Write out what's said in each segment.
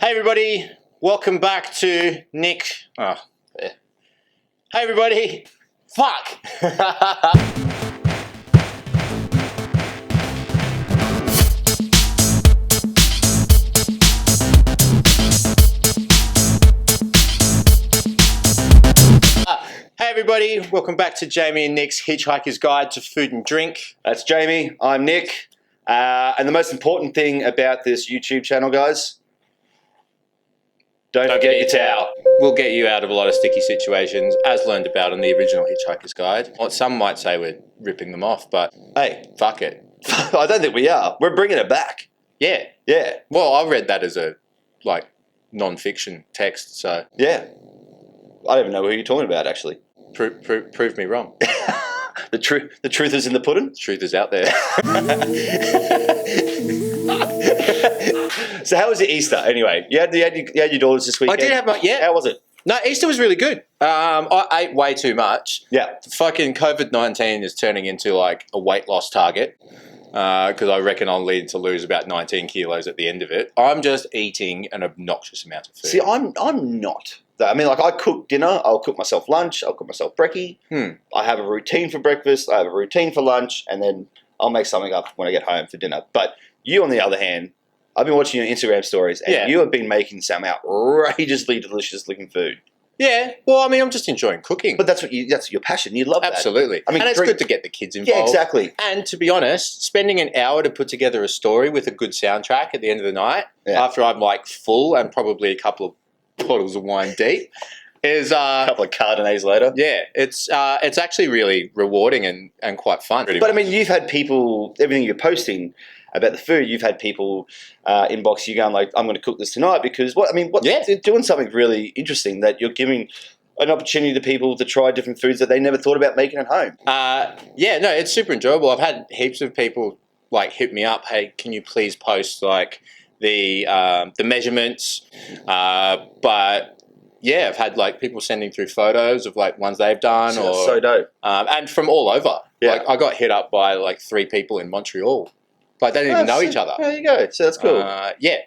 Hey everybody, welcome back to Nick. Oh, yeah. Hey everybody, fuck. Hey everybody, welcome back to Jamie and Nick's Hitchhiker's Guide to Food and Drink. That's Jamie, I'm Nick. And the most important thing about this YouTube channel, guys, don't forget your towel. We'll get you out of a lot of sticky situations, as learned about in the original Hitchhiker's Guide. Well, some might say we're ripping them off, but hey, fuck it. I don't think we are. We're bringing it back. Yeah. Yeah. Well, I read that as a, non-fiction text, so... Yeah. I don't even know who you're talking about, actually. Prove me wrong. The truth is in the pudding? The truth is out there. So how was your Easter, anyway? You had your daughters this weekend? I did have my... Yeah. How was it? No, Easter was really good. I ate way too much. Yeah. Fucking COVID-19 is turning into, like, a weight loss target. Because I reckon I'll need to lose about 19 kilos at the end of it. I'm just eating an obnoxious amount of food. See, I'm not. I mean, like, I cook dinner, I'll cook myself lunch, I'll cook myself brekkie. I have a routine for breakfast, I have a routine for lunch, and then I'll make something up when I get home for dinner. But you, on the other hand, I've been watching your Instagram stories, and you have been making some outrageously delicious-looking food. Yeah, well, I mean, I'm just enjoying cooking. But that's your passion. You love that. Absolutely. I mean, and it's good to get the kids involved. Yeah, exactly. And to be honest, spending an hour to put together a story with a good soundtrack at the end of the night, after I'm like full and probably a couple of bottles of wine deep, is a couple of Cardonnays later. Yeah, it's actually really rewarding and quite fun. But I mean, you've had people, everything you're posting about the food, you've had people inbox you going like, I'm going to cook this tonight because they're doing something really interesting that you're giving an opportunity to people to try different foods that they never thought about making at home. Yeah, no, it's super enjoyable. I've had heaps of people like hit me up, hey, can you please post like the measurements? But yeah, I've had like people sending through photos of like ones they've done, so dope, and from all over. Yeah. Like I got hit up by like 3 people in Montreal. Like they didn't even know each other. There you go. So that's cool. Yeah.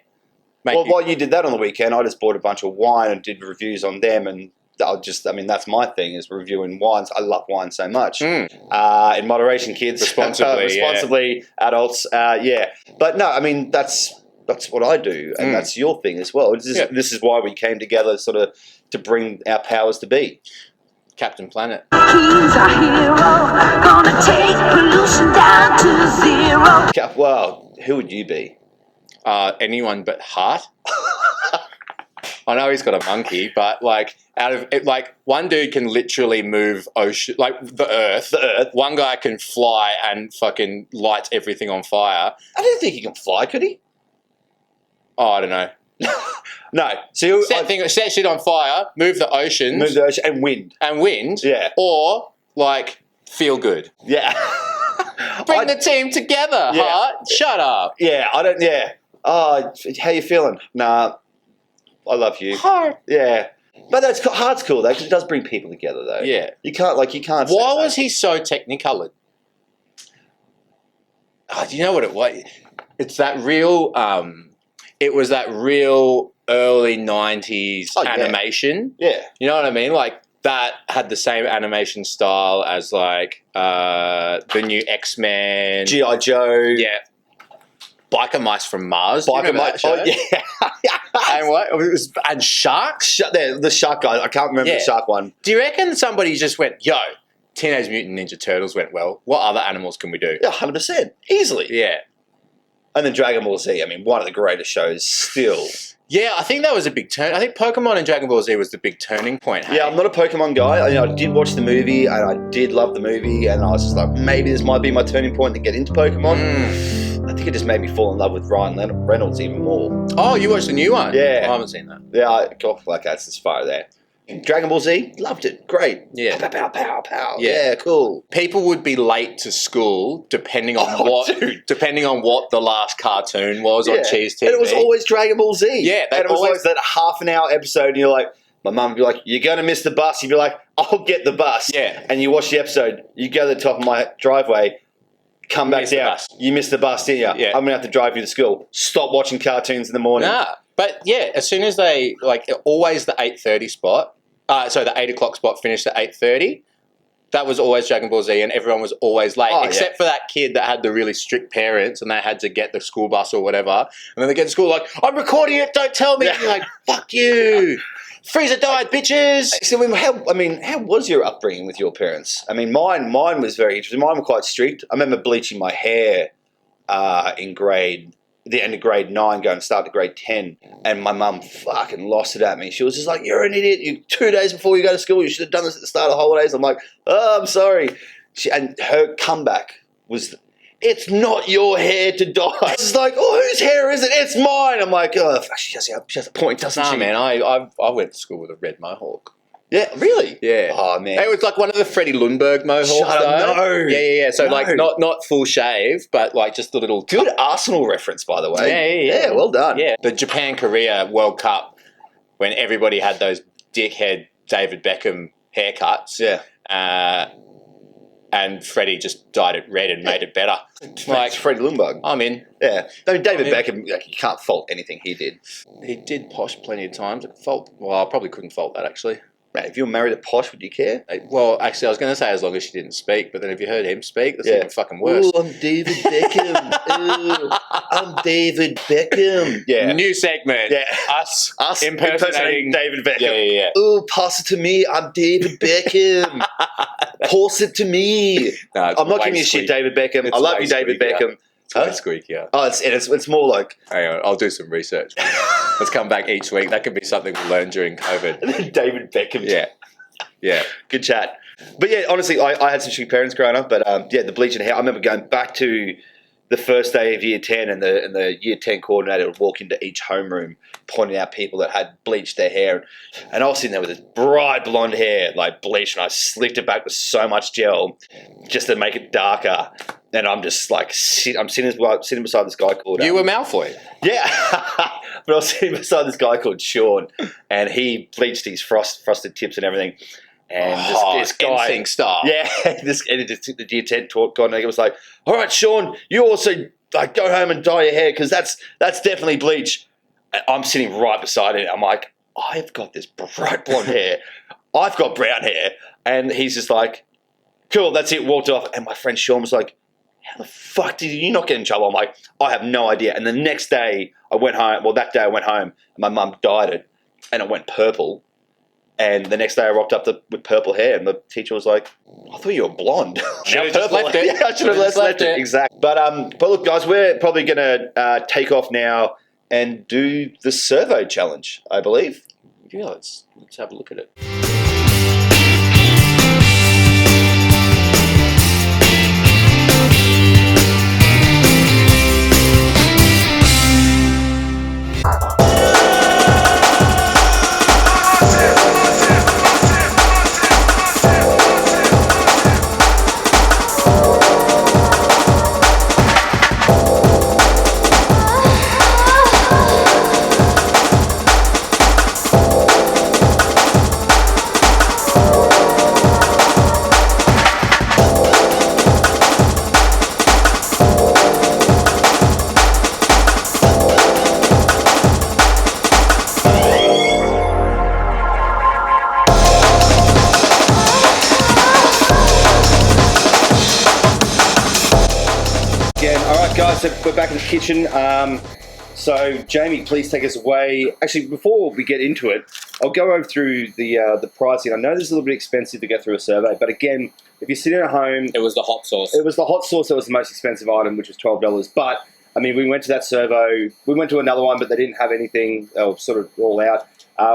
Well, while you did that on the weekend, I just bought a bunch of wine and did reviews on them, and that's my thing is reviewing wines. I love wine so much. In moderation, kids. Responsibly, adults. Yeah. But no, I mean, that's what I do, and that's your thing as well. This is why we came together, sort of, to bring our powers to be. Captain Planet. He's a hero, gonna take pollution down to zero. Well, who would you be? Anyone but Hart. I know he's got a monkey, but like out of it, like one dude can literally move ocean, like the earth. The earth. One guy can fly and fucking light everything on fire. I didn't think he can fly. Could he? Oh, I don't know. No. So set shit on fire, move the ocean, and wind. Yeah. Or like feel good. Yeah. Bring the team together, Hart. Shut up. Yeah. I don't. Yeah. Oh, how you feeling? Nah. I love you. Hart. Yeah. But Hart's cool though, because it does bring people together though. Yeah. You can't. Why was he so technicolored? Oh, do you know what it was? It's that real. It was that real early 90s animation. Yeah. You know what I mean? Like, that had the same animation style as, like, the new X-Men. G.I. Joe. Yeah. Biker Mice from Mars. Biker Mice. Oh, yeah. And what? And Sharks? The shark guy. I can't remember the shark one. Do you reckon somebody just went, yo, Teenage Mutant Ninja Turtles went well. What other animals can we do? Yeah, 100%. Easily. Yeah. And then Dragon Ball Z, I mean, one of the greatest shows still. Yeah, I think that was a big turn. I think Pokemon and Dragon Ball Z was the big turning point. Hey? Yeah, I'm not a Pokemon guy. I did watch the movie, and I did love the movie, and I was just like, maybe this might be my turning point to get into Pokemon. I think it just made me fall in love with Ryan Reynolds even more. Oh, you watched the new one? Yeah. I haven't seen that. Yeah, that's as far there. Dragon Ball Z, loved it. Great. Yeah. Pow, pow, pow, pow. Yeah. Yeah, cool. People would be late to school depending on what the last cartoon was on Cheese TV. And it was always Dragon Ball Z. Yeah. And it was always that half an hour episode, and you're like, my mum would be like, you're going to miss the bus. You'd be like, I'll get the bus. Yeah. And you watch the episode, you go to the top of my driveway, come back down. You missed the bus, didn't you? Yeah. I'm going to have to drive you to school. Stop watching cartoons in the morning. Nah. But yeah, as soon as they always the 8:30 spot, the 8 o'clock spot finished at 8:30. That was always Dragon Ball Z, and everyone was always late, except for that kid that had the really strict parents, and they had to get the school bus or whatever. And then they get to school like, "I'm recording it, don't tell me." And you're like, "Fuck you, Frieza died, bitches." So, how was your upbringing with your parents? I mean, mine was very interesting. Mine were quite strict. I remember bleaching my hair in the end of grade 9, going to start to grade 10, and my mum fucking lost it at me. She was just like, "You're an idiot. 2 days before you go to school, you should have done this at the start of holidays." I'm like, "Oh, I'm sorry." And her comeback was, "It's not your hair to dye." It's like, "Oh, whose hair is it? It's mine." I'm like, "Oh, fuck, she has a point, doesn't she?" Man, I went to school with a red mohawk. Yeah, really? Yeah. Oh, man. It was like one of the Freddie Lundberg mohawks. Shut up, no. Yeah. So No. not full shave, but like just a little... Good Arsenal reference, by the way. Yeah, well done. Yeah. The Japan-Korea World Cup, when everybody had those dickhead David Beckham haircuts. Yeah. And Freddie just dyed it red and made it better. Like Freddie Lundberg. I'm in. Yeah. I mean, David Beckham, you can't fault anything he did. He did posh plenty of times. I probably couldn't fault that, actually. Mate, if you were married to Posh, would you care? Well, actually, I was going to say as long as she didn't speak, but then if you heard him speak, that's even fucking worse. Oh, I'm David Beckham. I'm David Beckham. Yeah. New segment. Yeah. Us impersonating David Beckham. Yeah. Oh, pass it to me. I'm David Beckham. Pass it to me. No, I'm not giving you shit, David Beckham. I love you, David Beckham. It's way squeakier. Oh, it's more like... Hang on, I'll do some research. Let's come back each week. That could be something we learn during COVID. David Beckham. Yeah. Good chat. But yeah, honestly, I had some shitty parents growing up, but the bleaching hair. I remember going back to the first day of year 10, and the year 10 coordinator would walk into each homeroom pointing out people that had bleached their hair. And I was sitting there with this bright blonde hair, like bleached, and I slicked it back with so much gel just to make it darker. And I'm just like, I'm sitting beside this guy called... You were Malfoy. Yeah. But I was sitting beside this guy called Sean, and he bleached his frosted tips and everything. And this guy... NSYNC style. Yeah. The year 10 coordinator was like, "All right, Sean, you also go home and dye your hair, because that's definitely bleach." And I'm sitting right beside it. I'm like, I've got this bright blonde hair. I've got brown hair. And he's just like, "Cool, that's it," walked off. And my friend Sean was like, "How the fuck did you not get in trouble?" I'm like, "I have no idea." And the next day I went home. Well, that day I went home and my mum dyed it and it went purple. And the next day I rocked up with purple hair, and the teacher was like, "I thought you were blonde." Should have just left it. Yeah, I should have left it. Exactly. But look, guys, we're probably going to take off now and do the servo challenge, I believe. Yeah, let's have a look at it. Guys, so we're back in the kitchen. So Jamie, please take us away. Actually, before we get into it, I'll go over through the pricing. I know this is a little bit expensive to get through a survey, but again, if you're sitting at home... It was the hot sauce. It was the hot sauce that was the most expensive item, which was $12. But, I mean, we went to that servo. We went to another one, but they didn't have anything sort of all out.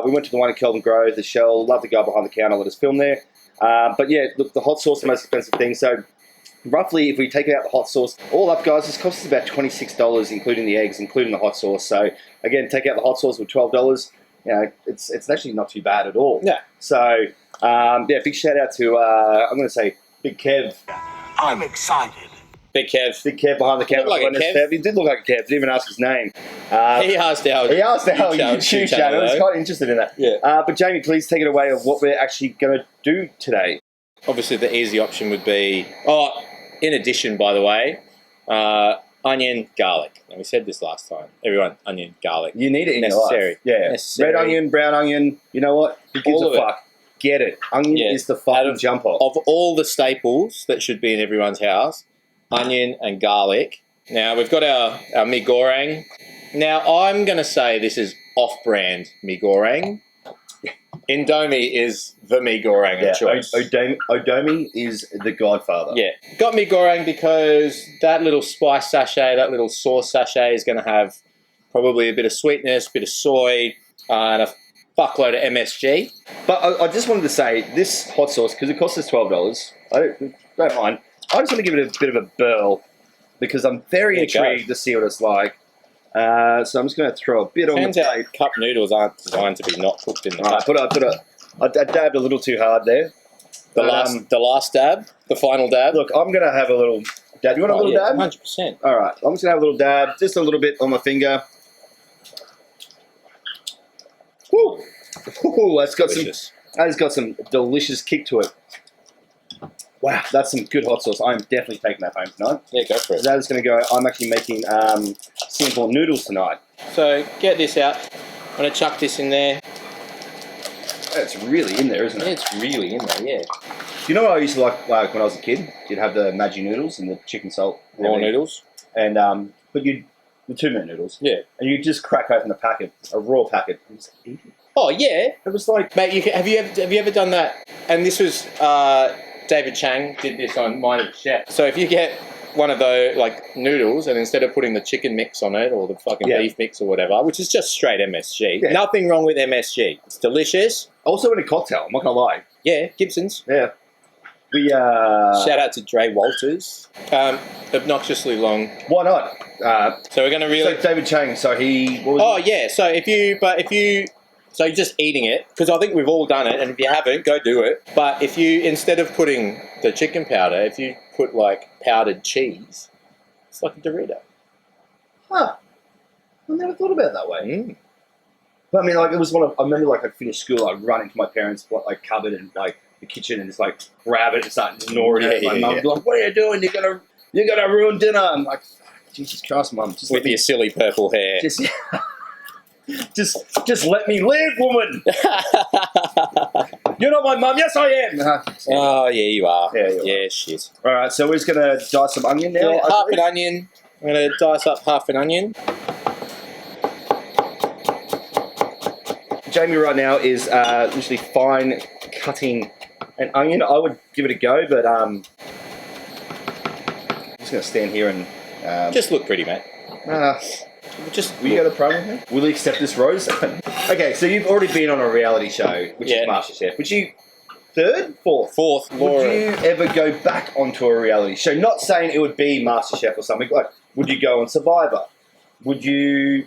We went to the one in Kelvin Grove, the Shell. Love the guy behind the counter, let us film there. But yeah, look, the hot sauce is the most expensive thing. So roughly, if we take out the hot sauce, all up, guys, this costs us about $26, including the eggs, including the hot sauce. So again, take out the hot sauce with $12. You know, it's actually not too bad at all. Yeah. So yeah, big shout out to I'm going to say Big Kev. I'm excited. Big Kev. Big Kev behind the counter. Looked like a Kev. He did look like a Kev. Didn't even ask his name. He asked our YouTube channel. I was quite interested in that. Yeah. But Jamie, please take it away of what we're actually going to do today. Obviously, the easy option would be... in addition, by the way, onion, garlic. And we said this last time. Everyone, onion, garlic. You need it in your Necessary. life. Yeah. Necessary. Red onion, brown onion. You know what? Who gives All a of fuck? Get it. Onion Yeah. is the fucking jump off. Of all the staples that should be in everyone's house, onion and garlic. Now, we've got our mee goreng. Now, I'm going to say this is off-brand mee goreng. Indomie is the mee goreng of choice. Odomi is the godfather. Yeah. Got mee goreng because that little spice sachet, that little sauce sachet is going to have probably a bit of sweetness, a bit of soy, and a fuckload of MSG. But I just wanted to say, this hot sauce, because it costs us $12, I don't mind. I just want to give it a bit of a burl because I'm very intrigued to see what it's like. So I'm just going to throw a bit on the Turns out plate. cup noodles aren't designed to be not cooked in the cup. I dabbed a little too hard there. The last dab, the final dab. Look, I'm going to have a little dab. You want a little dab? 100%. All right, I'm just going to have a little dab, just a little bit on my finger. Woo! Ooh, that's got some delicious kick to it. Wow, that's some good hot sauce. I'm definitely taking that home tonight. Yeah, go for it. That is going to go. I'm actually making simple noodles tonight. So get this out. I'm going to chuck this in there. It's really in there, isn't it? It's really in there, yeah. You know what I used to like when I was a kid? You'd have the Maggi noodles and the chicken salt. Raw noodles. And but the 2-minute noodles. Yeah. And you just crack open a raw packet. And just eat it. Oh, yeah. It was like... Mate, have you ever done that? And this was... David Chang did this on Mind of the Chef. So if you get one of those like noodles and instead of putting the chicken mix on it or the fucking beef mix or whatever, which is just straight MSG, nothing wrong with MSG. It's delicious. Also in a cocktail, I'm not going to lie. Yeah, Gibson's. Yeah. We shout out to Dre Walters. Obnoxiously long. Why not? So we're going to really... So David Chang, so he... yeah, so if you... So you're just eating it, because I think we've all done it, and if you haven't, go do it. But if you, instead of putting the chicken powder, if you put like powdered cheese, it's like a Dorito. Huh. I never thought about it that way. Mm. But I mean, like, it was I remember like I'd finish school, I'd run into my parents' like cupboard and like the kitchen and just like grab it and start gnawing it. My mum would be like, "What are you doing? You're gonna ruin dinner." I'm like, Jesus Christ, Mum. With your silly purple hair. Just let me live, woman. You're not my mum. Yes, I am. Oh, yeah, you are. Yeah, you are. Yeah, shit. All right, so we're just going to dice some onion now. Yeah, half an onion. I'm going to dice up half an onion. Jamie right now is literally fine cutting an onion. I would give it a go, but I'm just going to stand here and... just look pretty, mate. Will you go to the program here? Will you accept this rose? Okay, so you've already been on a reality show, which is MasterChef. Would you... Fourth, Laura. Would you ever go back onto a reality show? Not saying it would be MasterChef or something. Like, would you go on Survivor? Would you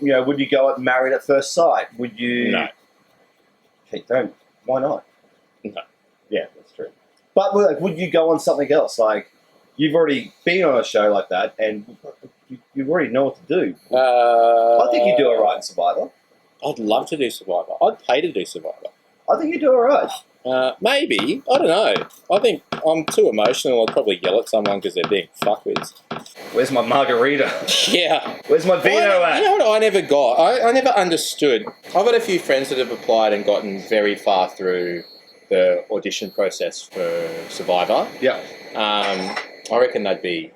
go at Married at First Sight? Would you... No. Okay, don't. Why not? No. Yeah, that's true. But like, would you go on something else? Like, you've already been on a show like that, and you already know what to do. I think you do all right in Survivor. I'd love to do Survivor. I'd pay to do Survivor. I think you do all right. Maybe. I don't know. I think I'm too emotional. I'd probably yell at someone because they're being fuckwits. Where's my margarita? Yeah. Where's my vino at? You know what I never got? I never understood. I've got a few friends that have applied and gotten very far through the audition process for Survivor. Yeah. I reckon they'd be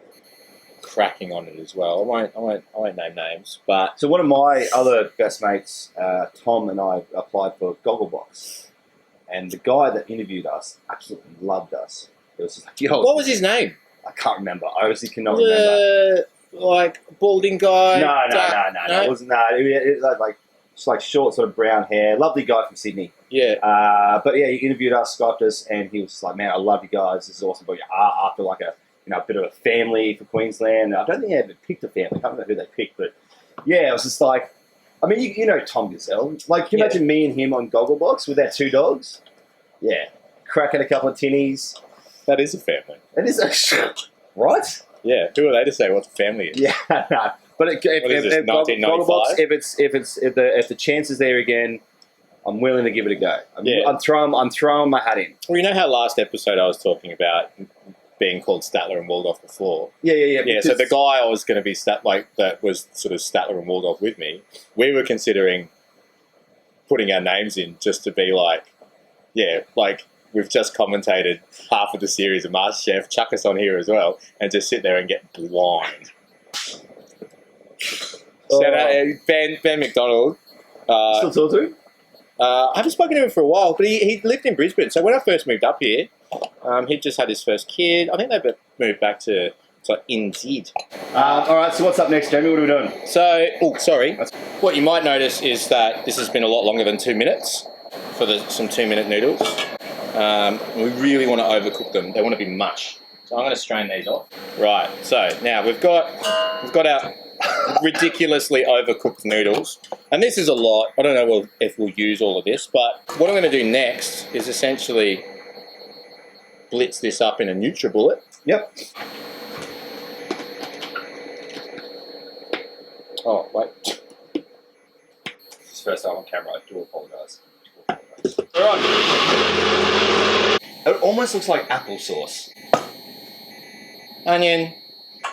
cracking on it as well. I won't name names, but so one of my other best mates, Tom, and I applied for Gogglebox, and the guy that interviewed us absolutely loved us. It was just like, yo, what was his name? I can't remember. I honestly cannot remember. Like balding guy. No. It wasn't that. It was like just like short, sort of brown hair. Lovely guy from Sydney. Yeah. But yeah, he interviewed us, Skyped us, and he was just like, "Man, I love you guys. This is awesome." But after like a bit of a family for Queensland. I don't think they ever picked a family. I can't remember who they picked, but yeah, it was just like, I mean, you know Tom Gazelle. Like, can you imagine me and him on Gogglebox with our 2 dogs? Yeah. Cracking a couple of tinnies. That is a family. It is a... Right? Yeah. Who are they to say what the family is? Yeah, no. But if 1995? Gogglebox, if the chance is there again, I'm willing to give it a go. I'm throwing my hat in. Well, you know how last episode I was talking about being called Statler and Waldorf before. Yeah. So the guy I was going to be that was sort of Statler and Waldorf with me, we were considering putting our names in just to be like, we've just commentated half of the series of MasterChef, chuck us on here as well, and just sit there and get blind. Shout out Ben McDonald. Still talk to him? I haven't spoken to him for a while, but he lived in Brisbane. So when I first moved up here, he'd just had his first kid. I think they moved back to NZ. All right, so what's up next, Jamie? What are we doing? So, what you might notice is that this has been a lot longer than 2 minutes for some 2-minute noodles. We really want to overcook them. They want to be mush. So I'm going to strain these off. Right, so now we've got our ridiculously overcooked noodles. And this is a lot. I don't know if we'll use all of this, but what I'm going to do next is essentially blitz this up in a NutriBullet. Yep. Oh, wait. This is the first time on camera. I do apologise. All right. It almost looks like applesauce. Onion,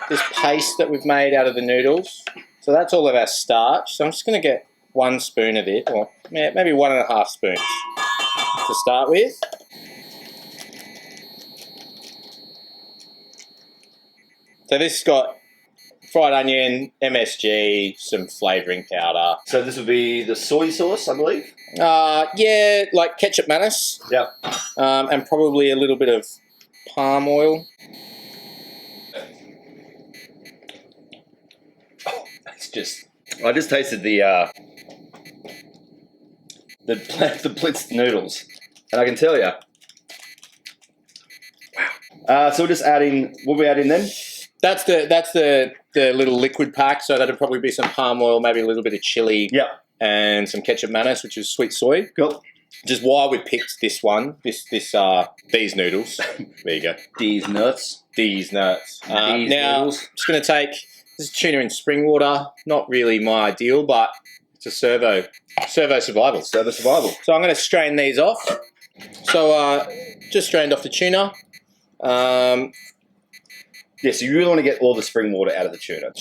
this paste that we've made out of the noodles. So that's all of our starch. So I'm just going to get 1 spoon of it, or maybe 1.5 spoons to start with. So this has got fried onion, MSG, some flavouring powder. So this would be the soy sauce, I believe? Yeah, like ketchup mayonnaise. Yep. And probably a little bit of palm oil. I just tasted the blitzed noodles, and I can tell you. Wow. So we're just adding. What are we adding then? That's the little liquid pack. So that'd probably be some palm oil, maybe a little bit of chili. Yep. And some ketchup mayonnaise, which is sweet soy. Cool. Just why we picked this one, these noodles. There you go. These nuts. Now, noodles. I'm just going to take this is tuna in spring water. Not really my ideal, but it's a servo survival. Servo survival. So I'm going to strain these off. So just strained off the tuna. Yeah, so you really want to get all the spring water out of the tuna.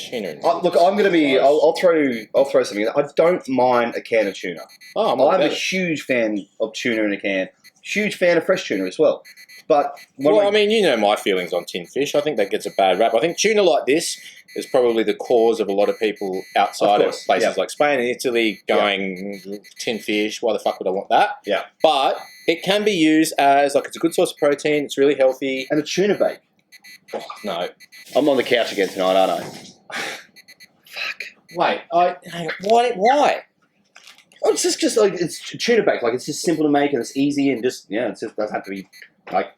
Look, I'm going to be. I'll throw something in. I don't mind a can of tuna. Oh, I'm a huge fan of tuna in a can. Huge fan of fresh tuna as well. But I mean, you know my feelings on tin fish. I think that gets a bad rap. I think tuna like this is probably the cause of a lot of people outside of places like Spain and Italy going tin fish. Why the fuck would I want that? Yeah. But it can be used as it's a good source of protein. It's really healthy. And a tuna bake. Oh, no. I'm on the couch again tonight, aren't I? Fuck. Wait. Why? Oh, it's just like it's tuna bake. Like it's just simple to make and it's easy and just it just doesn't have to be like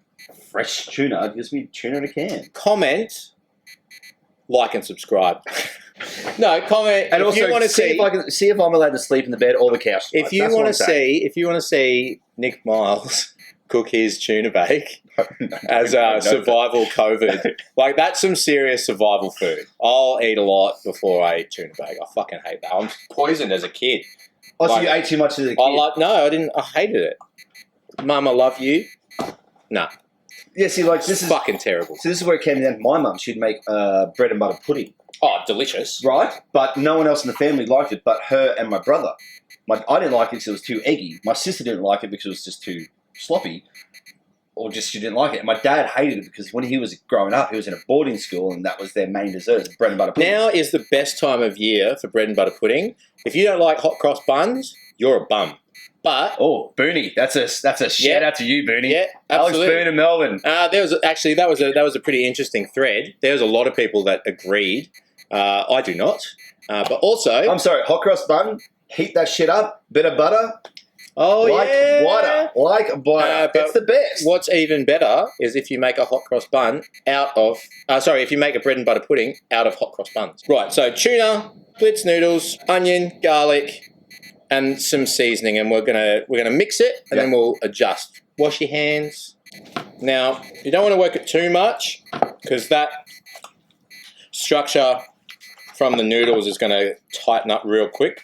fresh tuna. It just be tuna in a can. Comment, like, and subscribe. No, comment. And if also you want to see if I'm allowed to sleep in the bed or the couch. If you want to see Nick Miles cook his tuna bake as a survival COVID, like that's some serious survival food. I'll eat a lot before I eat tuna bake. I fucking hate that. I'm poisoned as a kid. Oh, so you ate too much as a kid? I didn't. I hated it. Mum, I love you. Nah. Yeah, see, like this is fucking terrible. So this is where it came down to my mum. She'd make bread and butter pudding. Oh, delicious. Right? But no one else in the family liked it but her and my brother. I didn't like it because it was too eggy. My sister didn't like it because it was just too sloppy. Or just she didn't like it. And my dad hated it because when he was growing up, he was in a boarding school and that was their main dessert, bread and butter pudding. Now is the best time of year for bread and butter pudding. If you don't like hot cross buns, you're a bum. But Booney, that's a shout out to you, Booney. Yeah, absolutely. Alex Boone in Melbourne. That was a pretty interesting thread. There was a lot of people that agreed. I do not. But also, I'm sorry, hot cross bun. Heat that shit up. Bit of butter. Oh, like yeah. Like butter. That's the best. What's even better is if you make a hot cross bun if you make a bread and butter pudding out of hot cross buns. Right, so tuna, blitz noodles, onion, garlic, and some seasoning, and we're gonna mix it, and then we'll adjust. Wash your hands. Now, you don't want to work it too much, because that structure from the noodles is going to tighten up real quick,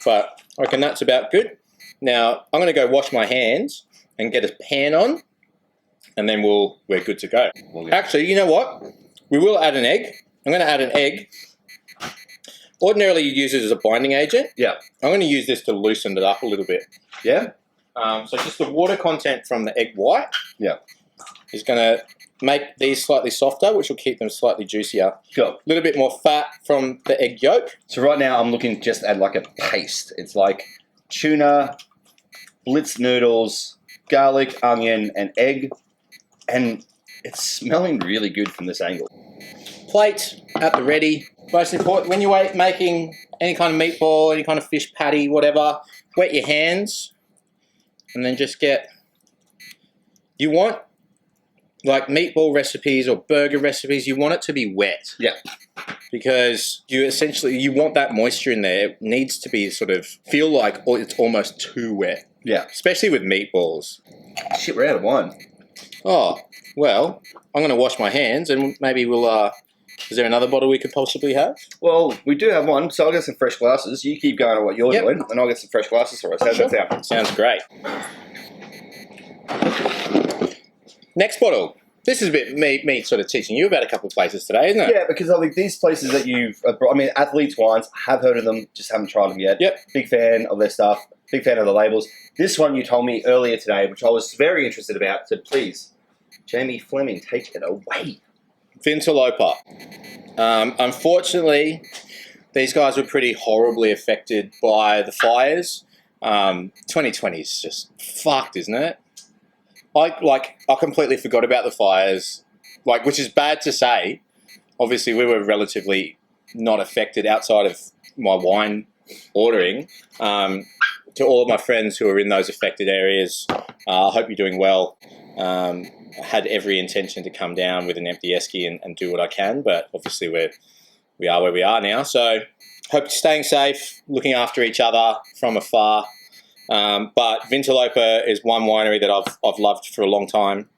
but I reckon that's about good. Now, I'm going to go wash my hands and get a pan on and then we're good to go. Okay. Actually, you know what? We will add an egg. I'm going to add an egg. Ordinarily, you use it as a binding agent. Yeah. I'm going to use this to loosen it up a little bit. Yeah? So just the water content from the egg white is going to make these slightly softer, which will keep them slightly juicier. Cool. A little bit more fat from the egg yolk. So right now I'm looking just at like a paste. It's like tuna, blitz noodles, garlic, onion, and egg. And it's smelling really good from this angle. Plate at the ready. Most important, when you're making any kind of meatball, any kind of fish patty, whatever, wet your hands and then just you want, like meatball recipes or burger recipes, you want it to be wet. Yeah. Because you want that moisture in there. It needs to be sort of, feel like it's almost too wet. Yeah. Especially with meatballs. Shit, we're out of wine. Oh, well, I'm going to wash my hands and maybe we'll, is there another bottle we could possibly have? Well, we do have one, so I'll get some fresh glasses. You keep going to what you're doing, and I'll get some fresh glasses for us. How's that sound? Sounds great. Next bottle. This is a bit me sort of teaching you about a couple of places today, isn't it? Yeah, because I think these places that Athletes Wines, have heard of them, just haven't tried them yet. Yep. Big fan of their stuff, big fan of the labels. This one you told me earlier today, which I was very interested about, said, please, Jamie Fleming, take it away. Vintalopa. Unfortunately, these guys were pretty horribly affected by the fires. 2020 is just fucked, isn't it? I completely forgot about the fires, which is bad to say. Obviously, we were relatively not affected outside of my wine ordering. To all of my friends who are in those affected areas, I hope you're doing well. I had every intention to come down with an empty esky and do what I can, but obviously we are where we are now. So hope you're staying safe, looking after each other from afar. But Vintalopa is one winery that I've loved for a long time,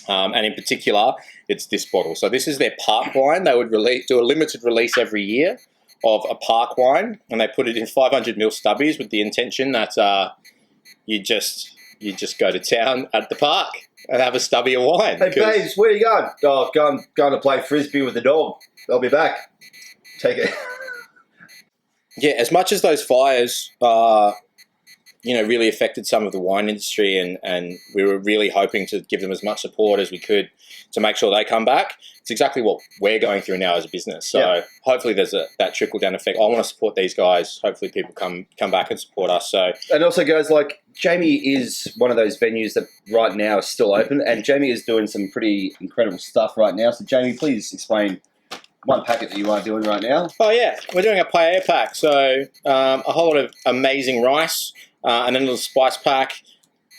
and in particular, it's this bottle. So this is their park wine. They would do a limited release every year of a park wine, and they put it in 500ml stubbies with the intention that you just go to town at the park and have a stubby of wine. Hey, babes, where are you going? Oh, going to play frisbee with the dog. I'll be back. Take it. Yeah, as much as those fires, really affected some of the wine industry, and we were really hoping to give them as much support as we could to make sure they come back. It's exactly what we're going through now as a business. So hopefully there's that trickle-down effect. I want to support these guys. Hopefully people come back and support us. So, and also, guys, Jamie is one of those venues that right now is still open, and Jamie is doing some pretty incredible stuff right now. So, Jamie, please explain one packet that you are doing right now. Oh, yeah. We're doing a paella pack. So a whole lot of amazing rice, and then a little spice pack,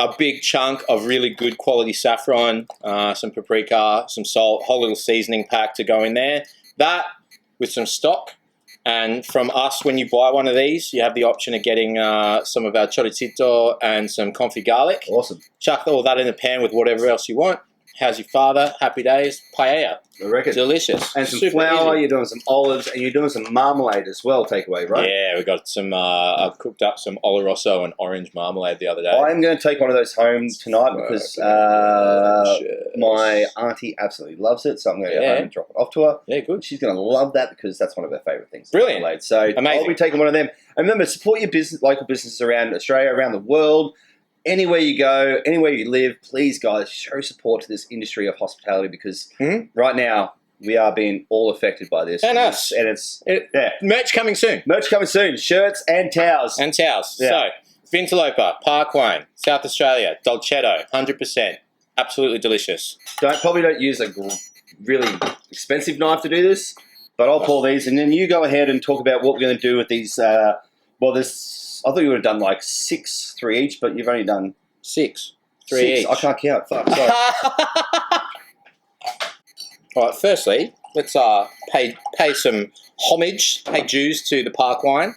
a big chunk of really good quality saffron, some paprika, some salt, whole little seasoning pack to go in there. That with some stock. And from us, when you buy one of these, you have the option of getting some of our choricito and some confit garlic. Awesome. Chuck all that in the pan with whatever else you want. How's your father? Happy days. Paella. I reckon. Delicious. And some super flour, easy. you're doing some olives, and you're doing some marmalade as well, takeaway, right? Yeah, we got some, I cooked up some Oloroso and orange marmalade the other day. I'm going to take one of those home tonight because my auntie absolutely loves it, so I'm going to go home and drop it off to her. Yeah, good. She's going to love that because that's one of her favourite things. Brilliant. Marmalade. So amazing. I'll be taking one of them. And remember, support your local businesses around Australia, around the world. Anywhere you go, anywhere you live, please, guys, show support to this industry of hospitality because right now we are being all affected by this. And us. And it's merch coming soon. Merch coming soon. Shirts and towels. And towels. Yeah. So, Vintalopa, Park Wine, South Australia, Dolcetto, 100%. Absolutely delicious. Probably don't use a really expensive knife to do this, but I'll pour these and then you go ahead and talk about what we're going to do with these. I thought you would have done like 6, 3 each, but you've only done 6, 3 6. each. I can't count. Fuck. Sorry. All right, firstly, let's pay some homage, pay dues to the Park Wine.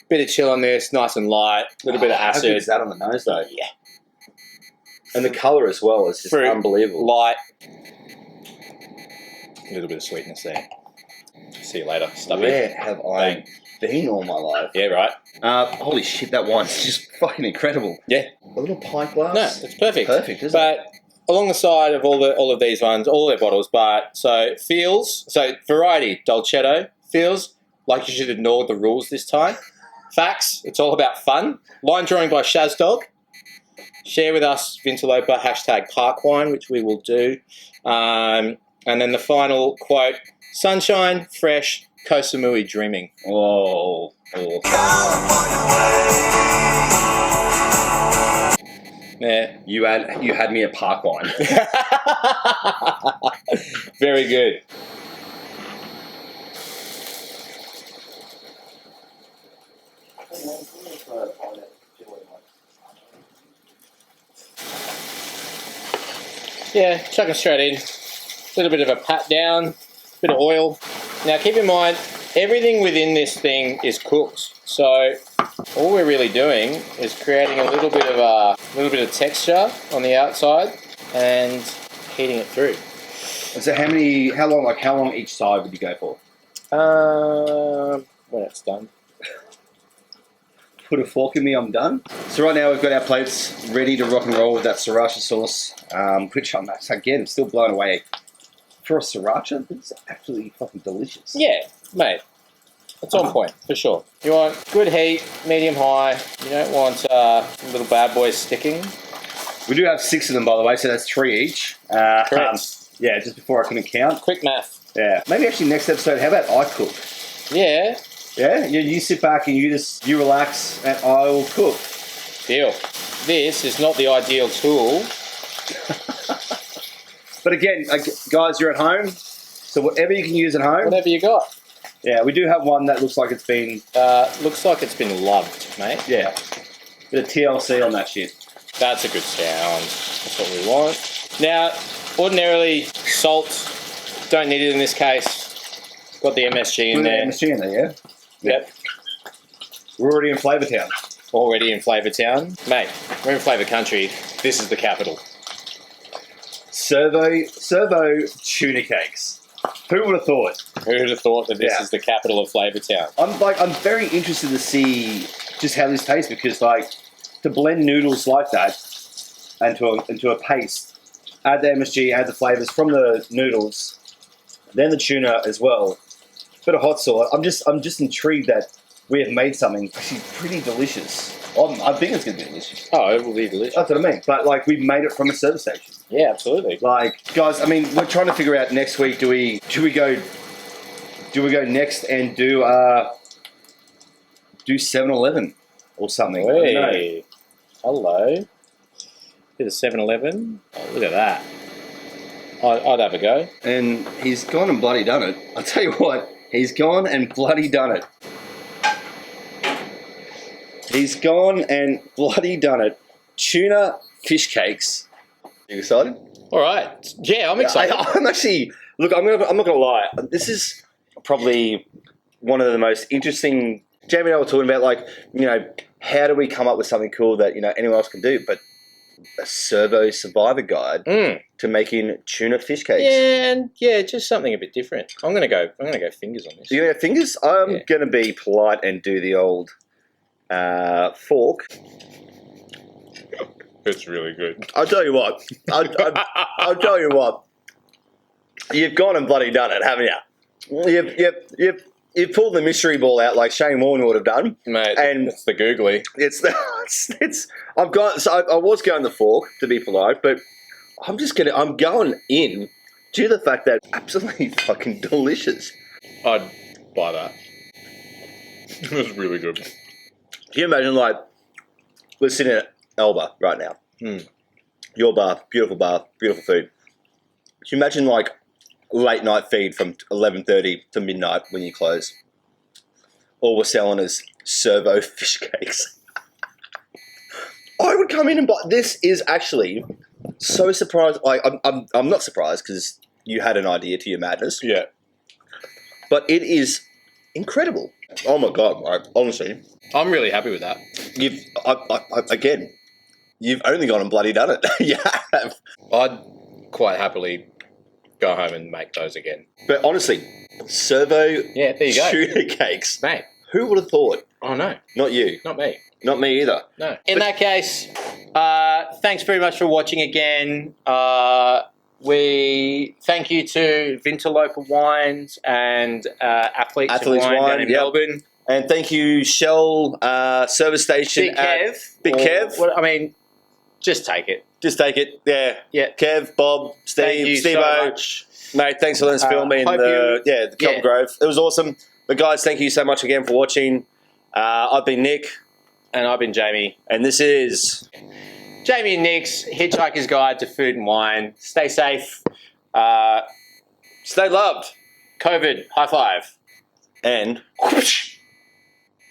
Bit of chill on this, nice and light, a little bit of How good acid. is that on the nose, though? Yeah. And the colour as well is just Fruit, unbelievable. light. A little bit of sweetness there. See you later. Stubby. Where have I been all my life. Yeah, right. Holy shit, that wine's just fucking incredible. Yeah. A little pint glass. No, it's perfect. Perfect, isn't but it? along the side of all of these ones, all their bottles, variety, Dolcetto, feels like you should ignore the rules this time. Facts, it's all about fun. Line drawing by Shazdog. Share with us Vintalopa, #Parkwine, which we will do. And then the final quote, sunshine, fresh, Koh Samui dreaming. Oh. Yeah. You had me at Parkwine. Very good. Yeah, chuck it straight in. A little bit of a pat down, bit of oil. Now keep in mind, everything within this thing is cooked. So all we're really doing is creating a little bit of texture on the outside and heating it through. So how long each side would you go for? When it's done. Put a fork in me, I'm done. So right now we've got our plates ready to rock and roll with that sriracha sauce, which I'm again still blown away. For a sriracha, it's absolutely fucking delicious. Yeah, mate. It's on point, for sure. You want good heat, medium high. You don't want little bad boys sticking. We do have 6 of them, by the way, so that's 3 each. Correct. Yeah, just before I couldn't count. Quick math. Yeah. Maybe actually next episode, how about I cook? Yeah. Yeah? You sit back and you relax and I will cook. Deal. This is not the ideal tool. But again, guys, you're at home, so whatever you can use at home. Whatever you got. Yeah, we do have one that looks like it's been... looks like it's been loved, mate. Yeah. Bit of TLC on that shit. That's a good sound. That's what we want. Now, ordinarily, salt, don't need it in this case. Got the MSG in there. MSG in there, yeah? Yep. We're already in Flavour Town. Already in Flavour Town. Mate, we're in Flavour Country. This is the capital. Servo tuna cakes. Who would have thought? Who would have thought that this is the capital of Flavour Town? I'm very interested to see just how this tastes because to blend noodles like that into a paste, add the MSG, add the flavours from the noodles, then the tuna as well, bit of hot sauce. I'm just intrigued that we have made something actually pretty delicious. I think it's going to be delicious. Oh, it will be delicious. That's what I mean. But we've made it from a service station. Yeah, absolutely. Guys, I mean, we're trying to figure out next week. Do we go next and do 7-Eleven or something? Hey, hello. Bit of 7-Eleven. Oh, look at that. I'd have a go. And he's gone and bloody done it. I'll tell you what, he's gone and bloody done it. He's gone and bloody done it. Tuna fish cakes. You excited? All right. Yeah, I'm excited. I'm actually... Look, I'm not going to lie. This is probably one of the most interesting... Jamie and I were talking about, how do we come up with something cool that, anyone else can do? But a servo survivor guide to making tuna fish cakes. Yeah, and just something a bit different. I'm gonna go fingers on this. You gonna go fingers? I'm gonna be polite and do the old fork. It's really good. I'll tell you what. I'll tell you what. You've gone and bloody done it, haven't you? You've pulled the mystery ball out like Shane Warne would have done, mate. And it's the googly. I was going the fork to be polite, but I'm going in to the fact that it's absolutely fucking delicious. I'd buy that. It was really good. Can you imagine we're sitting at Elba right now. Your bar, beautiful food. Can you imagine late night feed from 11:30 to midnight when you close? All we're selling is servo fish cakes. I would come in and buy. This is actually so surprised. I'm not surprised because you had an idea to your madness. Yeah, but it is incredible. Oh my god! Honestly, I'm really happy with that. You've only gone and bloody done it. You have. I'd quite happily go home and make those again. But honestly, servo there you go. tuna cakes. Mate, Who would have thought? Oh no, Not you. not me. Not me either. No. In that case, thanks very much for watching again. We thank you to Vinterloper Wines and Athletes Athletes Wine Wine, down in yep. Melbourne. And thank you, Shell Service Station. Big Kev. Kev. I mean, just take it. Just take it. Yeah. Yeah. Kev, Bob, Thank you Steve, so Steve-O. much. Mate, thanks for letting us film in the Kelp Grove. It was awesome. But guys, thank you so much again for watching. I've been Nick. And I've been Jamie. And this is... Jamie and Nick's Hitchhiker's Guide to Food and Wine. Stay safe. Stay loved. COVID, high five. And...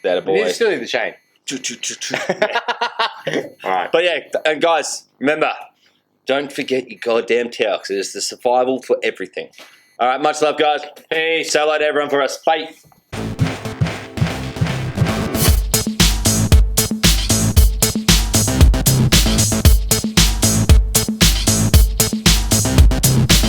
That a boy. You still need the chain. All right. But yeah, and guys, remember, don't forget your goddamn towel because it's the survival for everything. All right, much love, guys. Peace. Say hello to everyone for us. Bye.